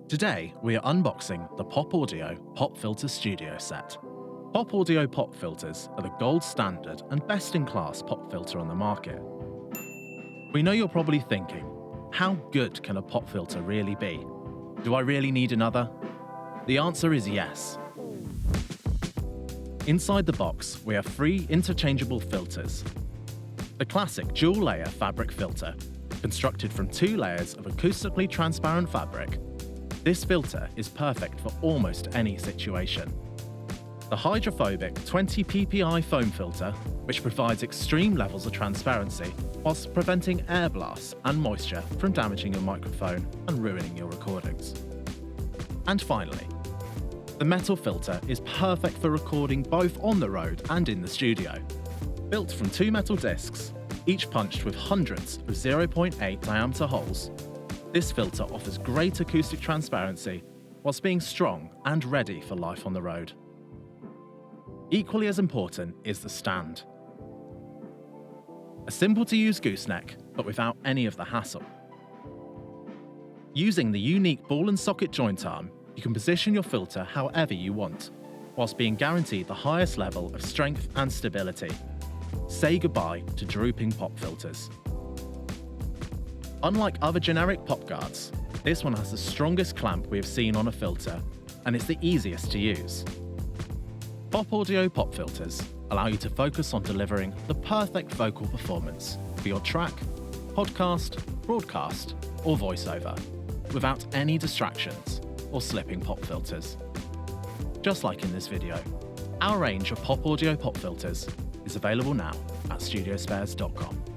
Today, we are unboxing the Pop Audio Pop Filter Studio Set. Pop Audio pop filters are the gold standard and best-in-class pop filter on the market. We know you're probably thinking, how good can a pop filter really be? Do I really need another? The answer is yes. Inside the box, we have 3 interchangeable filters. The classic dual-layer fabric filter, constructed from 2 layers of acoustically transparent fabric. This filter is perfect for almost any situation. The hydrophobic 20 ppi foam filter, which provides extreme levels of transparency whilst preventing air blasts and moisture from damaging your microphone and ruining your recordings. And finally, the metal filter is perfect for recording both on the road and in the studio. Built from 2 metal discs, each punched with hundreds of 0.8 diameter holes, this filter offers great acoustic transparency whilst being strong and ready for life on the road. Equally as important is the stand. A simple-to-use gooseneck, but without any of the hassle. Using the unique ball and socket joint arm, you can position your filter however you want, whilst being guaranteed the highest level of strength and stability. Say goodbye to drooping pop filters. Unlike other generic pop guards, this one has the strongest clamp we have seen on a filter, and it's the easiest to use. Pop Audio pop filters allow you to focus on delivering the perfect vocal performance for your track, podcast, broadcast, or voiceover, without any distractions or slipping pop filters. Just like in this video, our range of Pop Audio pop filters is available now at Studiospares.com.